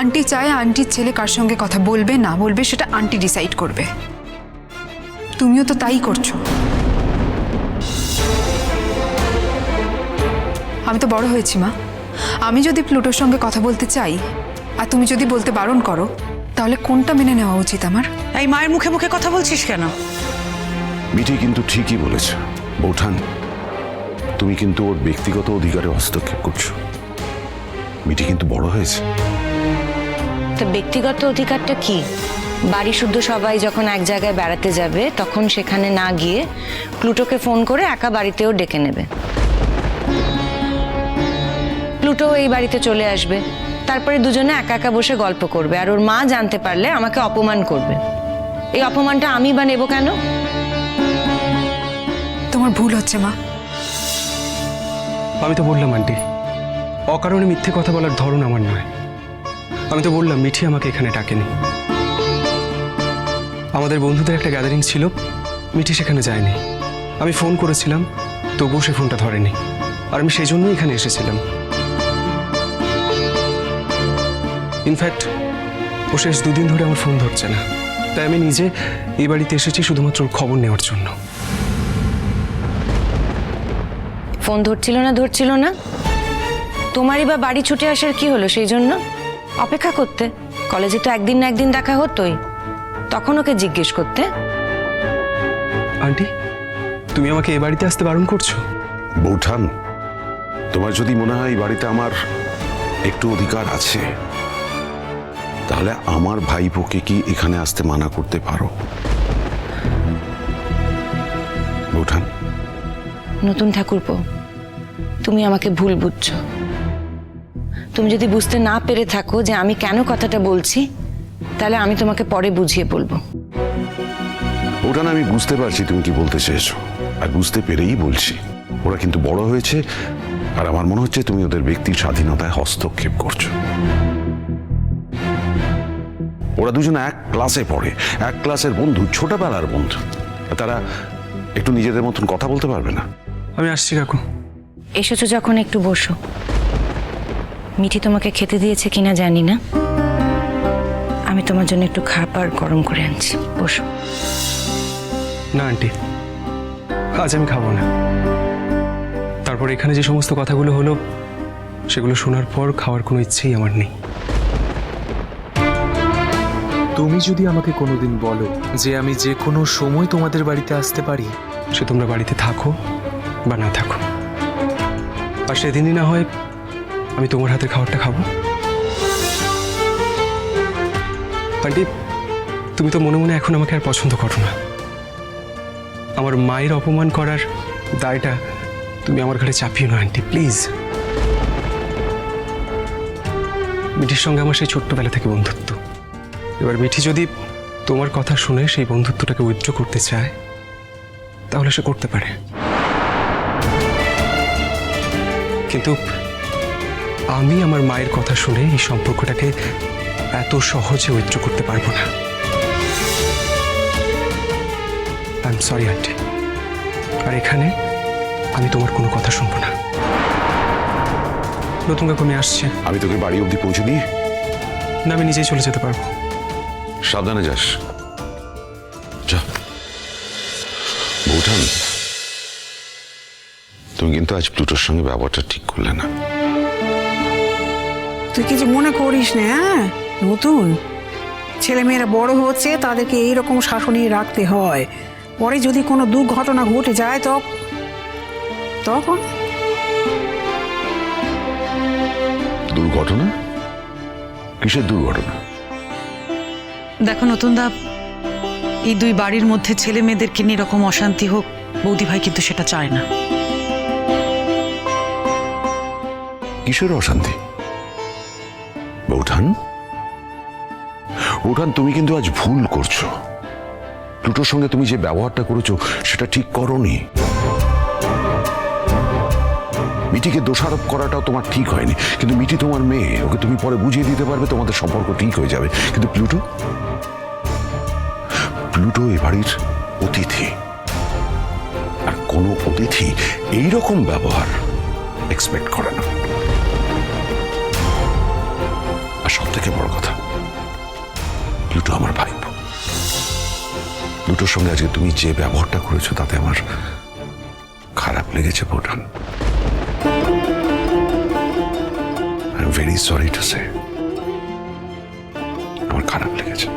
Aunty চায় আন্টির ছেলে কার সঙ্গে কথা বলবে না বলবে সেটা আন্টি ডিসাইড করবে। তুমিও তো তাই করছো। আমি তো বড় হয়েছি মা, আমি যদি প্লুটোর সঙ্গে কথা বলতে চাই আর তুমি যদি বলতে বারণ করো, তাহলে কোনটা মেনে নেওয়া উচিত আমার? এই মায়ের মুখে মুখে কথা বলছিস কেন? মিঠি কিন্তু ঠিকই বলেছে বৌঠান, তুমি কিন্তু ওর ব্যক্তিগত অধিকারে হস্তক্ষেপ করছো। মিঠি কিন্তু বড় হয়েছে। তো ব্যক্তিগত অধিকারটা কি? বাড়ি শুদ্ধ সবাই যখন এক জায়গায় বেড়াতে যাবে তখন সেখানে না গিয়ে প্লুটোকে ফোন করে একা বাড়িতেও ডেকে নেবে। প্লুটো এই বাড়িতে চলে আসবে, তারপরে দুজনে একা একা বসে গল্প করবে, আর ওর মা জানতে পারলে আমাকে অপমান করবে। এই অপমানটা আমি বা নেব কেন? তোমার ভুল হচ্ছে মা। আমি তো বললাম আন্টি, অকারণে মিথ্যে কথা বলার ধরন আমার নয়। আমি তো বললাম মিঠি আমাকে এখানে ডাকেনি। আমাদের বন্ধুদের একটা গ্যাদারিং ছিল, মিঠি সেখানে যায়নি। আমি ফোন করেছিলাম, তবুও সে ফোনটা ধরেনি, আর আমি সেই জন্যই এখানে এসেছিলাম। ইনফ্যাক্ট ও শেষ 2 দিন ধরে আমার ফোন ধরছে না, তাই আমি নিজে এই বাড়িতে এসেছি শুধুমাত্র ওর খবর নেওয়ার জন্য। ফোন ধরছিল না, তোমারই বা বাড়ি ছুটে আসার কি হলো? সেই জন্য অপেক্ষা করতে, কলেজে তো একদিন না একদিন দেখা হতোই, তখন ওকে জিজ্ঞেস করতে। আন্টি, তুমি আমাকে এ বাড়িতে আসতে বারণ করছো? বৌঠান, তোমার যদি মনে হয় এই বাড়িতে আমার একটু অধিকার আছে, তাহলে আমার ভাইপোকে কি এখানে আসতে মানা করতে পারো? বৌঠান, নতুন ঠাকুরপো, তুমি আমাকে ভুল বুঝছো। তুমি যদি বুঝতে না পেরে থাকো যে আমি কেন কথাটা বলছি, তাহলে আমি তোমাকে পরে বুঝিয়ে বলবো। বৌঠান, আমি বুঝতে পারছি তুমি কি বলতে চেয়েছো, আর বুঝতে পেরেই বলছি। ওরা কিন্তু বড় হয়েছে, আর আমার মনে হচ্ছে তুমি ওদের ব্যক্তির স্বাধীনতায় হস্তক্ষেপ করছো। ওরা দুজনে এক ক্লাসে পড়ে, এক ক্লাসের বন্ধু, ছোটবেলার বন্ধু। তারা একটু নিজেদের মতন কথা বলতে পারবে না? আমি আসছি কাকু। এসেছো যখন একটু বসো। মিঠি তোমাকে খেতে দিয়েছে কিনা জানি না, আমি তোমার জন্য একটু খাবার গরম করে আনছি, বসো। না আন্টি, আজ আমি খাবো না। তারপর এখানে যে সমস্ত কথাগুলো হলো সেগুলো শোনার পর খাওয়ার কোনো ইচ্ছেই আমার নেই। তুমি যদি আমাকে কোনোদিন বলো যে আমি যে কোনো সময় তোমাদের বাড়িতে আসতে পারি, সে তোমরা বাড়িতে থাকো বা না থাকো, আর সেদিনই না হয় আমি তোমার হাতের খাবারটা খাবো। আন্টি, তুমি তো মনে মনে এখন আমাকে আর পছন্দ করো না। আমার মায়ের অপমান করার দায়টা তুমি আমার ঘাড়ে চাপিও না আন্টি, প্লিজ। মিঠির সঙ্গে আমার সেই ছোট্টবেলা থেকে বন্ধুত্ব। এবার মিঠি যদি তোমার কথা শুনে সেই বন্ধুত্বটাকে উইথড্র করতে চায়, তাহলে সে করতে পারে, কিন্তু আমি আমার মায়ের কথা শুনে এই সম্পর্কটাকে এত সহজে উইথড্র করতে পারবো না। আই এম সরি আন্টি, আর এখানে আমি তোমার কোনো কথা শুনবো না। নতুন কাকু আমি আসছে। আমি তোকে বাড়ি অবধি পৌঁছে দিই? না, আমি নিজেই চলে যেতে পারবো। সাবধানে যাস। যা। বৌঠান, তুমি কিন্তু আজ প্লুটোর সঙ্গে ব্যবহারটা ঠিক করলে না। তুই কিছু মনে করিস না। হ্যাঁ, নতুন ছেলেমেয়েরা বড় হচ্ছে, তাদেরকে এইরকম শাসনে রাখতে হয়। পরে যদি কোনো দুর্ঘটনা ঘটে যায় তখন দুর্ঘটনা? কিসের দুর্ঘটনা? দেখো নতুনদা, এই 2 বাড়ির মধ্যে ছেলে মেয়েদেরকে নিয়ে এরকম অশান্তি হোক, বৌদি ভাই কিন্তু সেটা চায় না। কিসের অশান্তি? বৌঠান, বৌঠান, তুমি কিন্তু আজ ভুল করছো। প্লুটোর সঙ্গে তুমি যে ব্যবহারটা করেছো সেটা ঠিক করোনি। মিঠিকে দোষারোপ করাটাও তোমার ঠিক হয়নি, কিন্তু মিঠি তোমার মেয়ে, ওকে তুমি পরে বুঝিয়ে দিতে পারবে, তোমাদের সম্পর্ক ঠিক হয়ে যাবে। কিন্তু প্লুটো, প্লুটো এ বাড়ির অতিথি, আর কোনো অতিথি এইরকম ব্যবহার এক্সপেক্ট করে না। আর সব থেকে বড় কথা, প্লুটো আমার ভাইপো। প্লুটোর সঙ্গে আজকে তুমি যে ব্যবহারটা করেছো তাতে আমার খারাপ লেগেছে বৌঠান। I am very sorry to say, আমার খারাপ লেগেছে।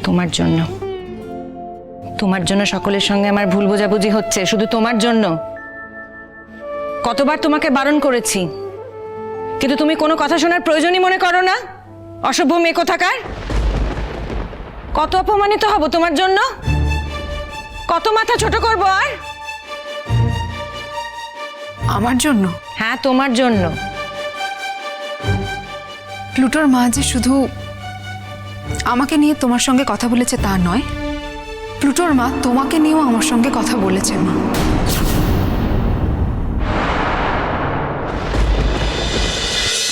তোমার জন্য, তোমার জন্য সকলের সঙ্গে আমার ভুল বোঝাবুঝি হচ্ছে, শুধু তোমার জন্য। কতবার তোমাকে বারণ করেছি, কিন্তু তুমি কোনো কথা শোনার প্রয়োজনই মনে করো না। অসভ্য মেয়ে কোথাকার। কত অপমানিত হব তোমার জন্য, কত মাথা ছোট করবো। আর আমার জন্য? হ্যাঁ, তোমার জন্য। প্লুটোর মা যে শুধু আমাকে নিয়ে তোমার সঙ্গে কথা বলেছে তা নয়, প্লুটোর মা তোমাকে নিয়েও আমার সঙ্গে কথা বলেছে মা।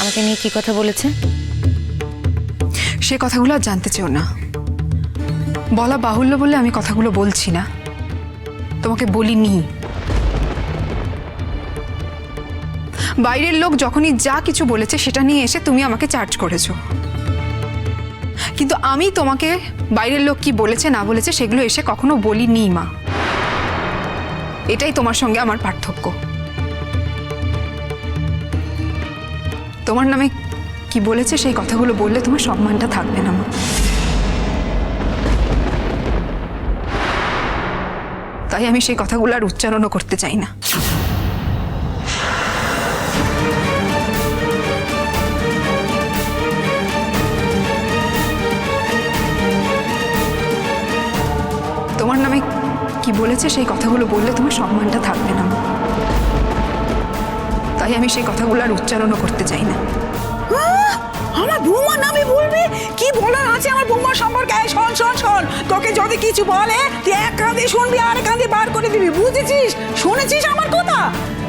আমাকে নিয়ে কি কথা বলেছে? সে কথাগুলো আর জানতে চেও না, বলা বাহুল্য বলে আমি কথাগুলো বলছি না, তোমাকে বলিনি। বাইরের লোক যখনই যা কিছু বলেছে সেটা নিয়ে এসে তুমি আমাকে চার্জ করেছো, কিন্তু আমি তোমাকে বাইরের লোক কি বলেছে না বলেছে সেগুলো এসে কখনো বলিনি মা। এটাই তোমার সঙ্গে আমার পার্থক্য। তোমার নামে কি বলেছে সেই কথাগুলো বললে তোমার সম্মানটা থাকবে না মা। তাই আমি সেই কথাগুলো আর উচ্চারণও করতে চাই না। তোমার নামে কি বলেছে সেই কথাগুলো বললে তোমার সম্মানটা থাকবে না মা। তাই আমি সেই কথাগুলো আর উচ্চারণও করতে চাই না। আমার বৌমার নামে বলবি? কি বলার আছে আমার বৌমার সম্পর্কে? শোন শোন শোন, তোকে যদি কিছু বলে তুই এক কাঁধে শুনবি আর এক কাঁধে বার করে দিবি, বুঝেছিস? শুনেছিস আমার কথা?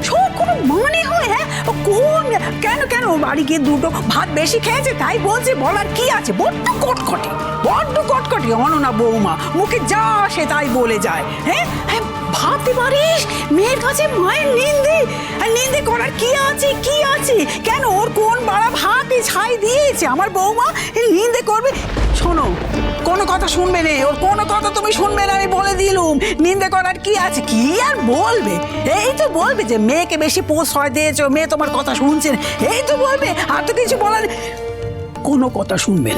সব কোনো মানে হয়? হ্যাঁ, ও কোন কেন কেন বাড়ি গিয়ে দুটো ভাত বেশি খেয়েছে তাই বলছে, বলার কি আছে? বড্ড কটকটি অননা বৌমা, মুখে যা আসে তাই বলে যায়। হ্যাঁ, ভাবতে পারিস মেয়ের কাছে মায়ের নিন্দে, আর নিন্দে করার কি আছে? কেন ওর কোন বাড়া ভাতে ছাই দিয়েছে আমার বৌমা নিন্দে করবে? শোনো, কোনো কথা শুনবে না, ওর কোনো কথা তুমি শুনবে না, আমি বলে দিলুম। নিন্দে করার কি আছে? কি আর বলবে? এই তো বলবে যে মেয়েকে বেশি প্রশ্রয় দিয়েছো, মেয়ে তোমার কথা শুনছে না, এই তো বলবে। আর তো কিছু বলার কোনো কথা শুনবে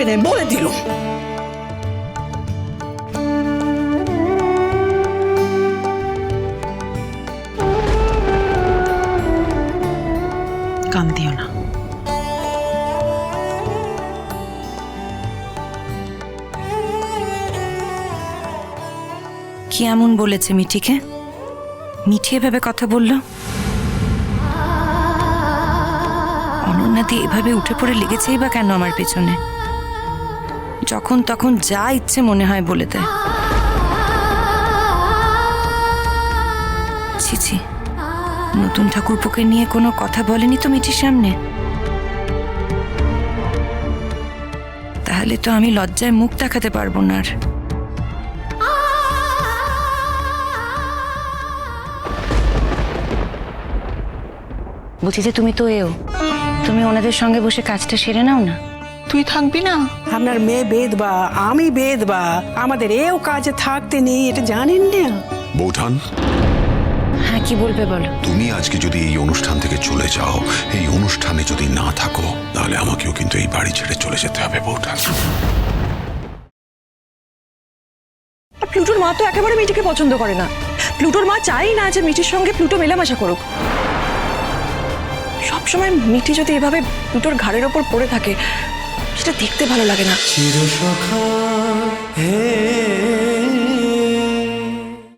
না, বলে দিলুম। কান্দিও না। কি এমন বলেছে মিঠিকে? মিঠি এভাবে কথা বলল? অনন্যাদি এভাবে উঠে পড়ে লেগেছেই বা কেন আমার পেছনে? যখন তখন যা ইচ্ছে মনে হয় বলে দেয়। ছি, নতুন ঠাকুরপোকে নিয়ে কোনো কথা বলেনি তো মিঠির সামনে? তাহলে তো আমি লজ্জায় মুখ দেখাতে পারবো না আর। বুঝি যে তুমি তো তুমি ওনাদের সঙ্গে বসে কাজটা সেরে নাও না। তুই থাকবি না? আপনার মেয়ে বেদবা, আমি বেদবা, আমাদের এও কাজে থাকতে নেই, এটা জানেন না? বৌঠান, হ্যাঁ, কি বলবে বলো? তুমি আজকে যদি এই অনুষ্ঠান থেকে চলে যাও, এই অনুষ্ঠানে যদি না থাকো, তাহলে আমাকেও কিন্তু এই বাড়ি ছেড়ে চলে যেতে হবে বৌঠান। প্লুটোর মা তো একেবারে মিঠিকে পছন্দ করে না। প্লুটোর মা চাই না যে মিঠির সঙ্গে প্লুটো মেলামেশা করুক। সবসময় মিঠি যদি এভাবে প্লুটোর ঘাড়ের ওপর পড়ে থাকে, সেটা দেখতে ভালো লাগে না। চিরসখা হে